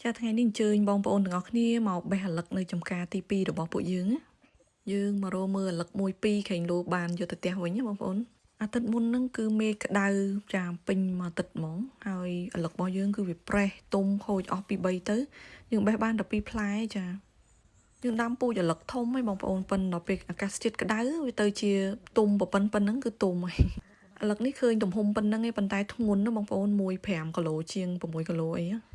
Chaថ្ងៃនេះអញ្ជើញបងប្អូនទាំងអស់គ្នាមកបេះអាឡឹកនៅចំការទី2របស់ពួកយើងណាយើងមករកមើលអាឡឹកមួយពីរខែងលោបានយកទៅផ្ទះវិញណាបងប្អូនអាទិត្យមុនហ្នឹងគឺមេឃក្តៅចាពេញមួយអាទិត្យហ្មងហើយអាឡឹករបស់យើងគឺវាប្រេះទុំខូចអស់ពី3ទៅយើងបេះបានតែ2ផ្លែចាយើងដាំពូជអាឡឹកធំហើយបងប្អូនប៉ុន្តែដល់ពេលអាកាសធាតុក្តៅវាទៅជាទុំប៉ុណ្ណឹងគឺទុំហើយអាឡឹកនេះឃើញទំហំប៉ុណ្ណឹងឯងប៉ុន្តែធ្ងន់ណាបងប្អូន1.5 គីឡូជាង6 គីឡូអីណា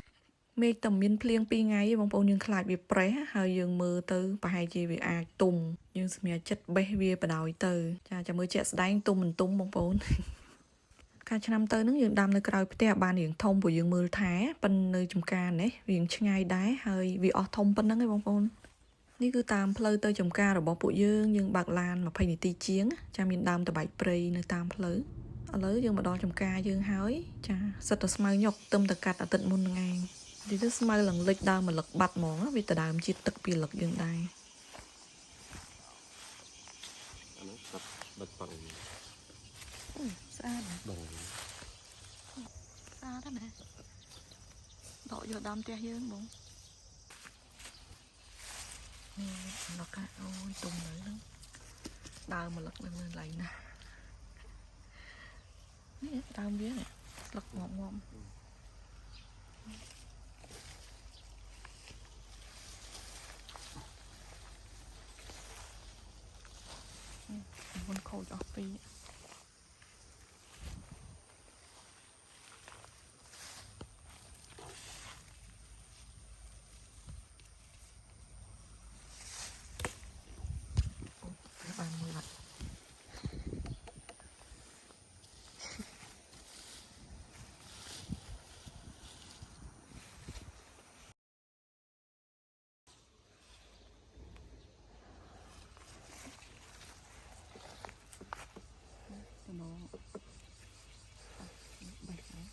មេឃតែមានភ្លៀង2ថ្ងៃបងប្អូនយើងខ្លាចវាប្រេះហើយយើងមើលទៅប្រហែលជាវាអាចទុំយើងសម្រាប់ចិត្តបេះវាបដ ாய் ទៅចាចាំមើលជាក់ស្ដែងទុំមិនទុំបងប្អូនកាលឆ្នាំទៅនឹងយើងដាំនៅក្រៅផ្ទះបានរៀងធំព្រោះយើងមើលថាប៉ុន្តែនៅចំការនេះរៀងឆ្ងាយដែរហើយវាអស់ធំប៉ុណ្ណឹងឯងបងប្អូននេះគឺតាមផ្លូវទៅចំការរបស់ពួកយើងបើកឡាន20នាទីជាងចាមានដើមតបែកព្រៃនៅតាមផ្លូវឥឡូវយើងមកដល់ចំការយើងហើយចាសិតតែស្មៅញុកទឹមតកាត់អាទិត្យមុនហ្នឹងឯងទីទៅស្មៅឡើងលិចដើមអាឡឹកបាត់ហ្មងវាទៅដើមជាតិទឹកពីអាឡឹកយើងដែរអានោះបាត់ប៉ងស្អាតណាស់បងស្អាតណាស់ដកយកដើមផ្ទះយើងបងនេះអាឡឹកអូយទុំនៅហ្នឹងដើមអាឡឹកនៅឡៃណាស់នេះដើមវានេះស្លឹកងំមុនខូចអស់ពីបានមើលទៅមកបេះហ្នឹង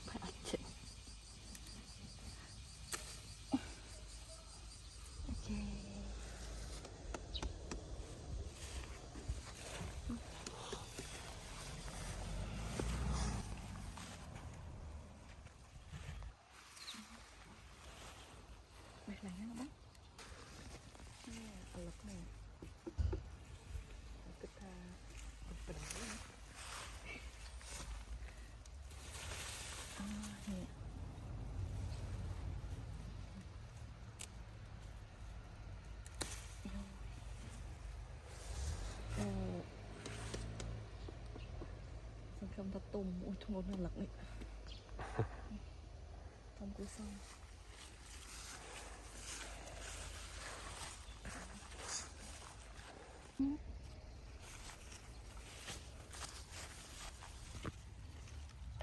បាក់ចិត្តអូខេបេះឡើងណាបងនេះអាឡឹកនេះគិតថាបដ ாய் នេះអូសង្ឃឹមថាទុំអូយធ្ងន់ណាស់អាឡឹកនេះធំគួរសម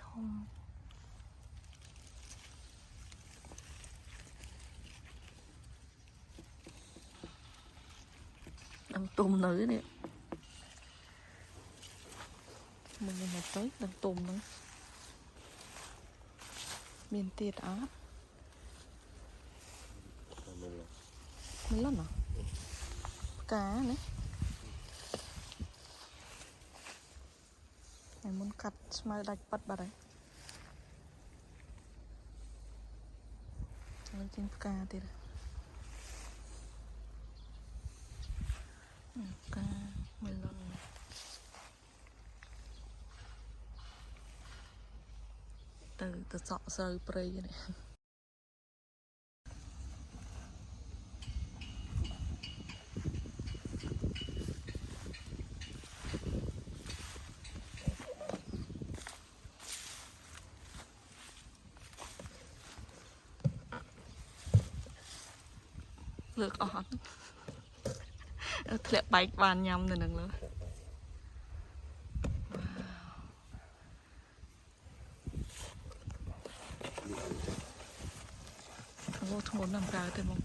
ធំđang tôm nữ nè mình một tới đang tôm nữa miền tiệt á mấy lần à cá đấy này muốn cắt mà đạch bắt bà đấy lấy trên cá thì cá mấy lần từ sọ sơi prey này lược ọt lẹ bạch bàn nhầm rồi đừng lừa vô không muốn làm cá thì mong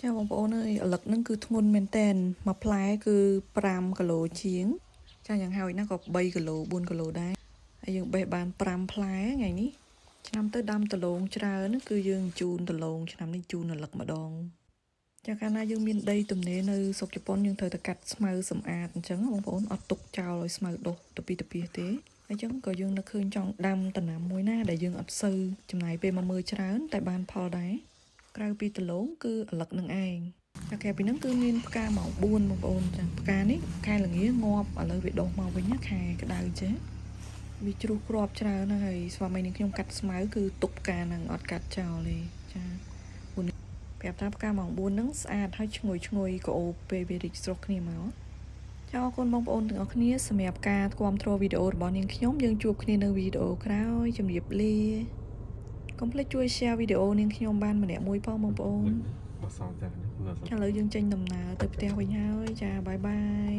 ចាបងប្អូនអើយអលឹកហ្នឹងគឺធ្ងន់មែនតែនមួយផ្លែគឺ5គីឡូជាងចាយ៉ាងហោចណាស់ក៏3គីឡូ4គីឡូដែរហើយយើងបេះបាន5ផ្លែថ្ងៃនេះឆ្នាំទៅដាំដលងច្រើនគឺយើងជូនដលងឆ្នាំនេះជូនអលឹកម្ដងចាកាលណាយើងមានដីទំនេរនៅស្រុកជប៉ុនយើងត្រូវតែកាត់ស្មៅសម្អាតអញ្ចឹងបងប្អូនអត់ទុកចោលឲ្យស្មៅដុះទៅពីទេអញ្ចឹងក៏យើងនឹកឃើញចង់ដាំដំណាំមួយណាដែលយើងអត់សូវចំណាយពេលមកមើលច្រើនតែបានផលដែរក្រៅពីដលងគឺអលឹកនឹងឯងតែក្រៅពីហ្នឹងគឺមានផ្កាម៉ោង4បងប្អូនចាផ្កានេះខែល្ងាងាប់ឥឡូវវាដុះមកវិញណាខែក្តៅចេះវាជ្រុះគ្រាប់ច្រើនណាស់ហើយស្វាមីនឹងខ្ញុំកាត់ស្មៅគឺទុកផ្កាហ្នឹងអត់កាត់ចោលទេចាប្រាប់ថាផ្កាម៉ោង4ហ្នឹងស្អាតហើយឈ្ងុយក្អូបពេលវារីកស្រស់គ្នាមកចាអរគុណបងប្អូនទាំងអស់គ្នាសម្រាប់ការគាំទ្រវីដេអូរបស់នាងខ្ញុំយើងជួបគ្នានៅវីដេអូក្រោយជម្រាបលាកុំភ្លេចជួយ share វីដេអូនាងខ្ញុំបានម្នាក់មួយផងបងប្អូន មកសងតែនេះ ឥឡូវយើងចេញដំណើរទៅផ្ទះវិញហើយចាបាយបាយ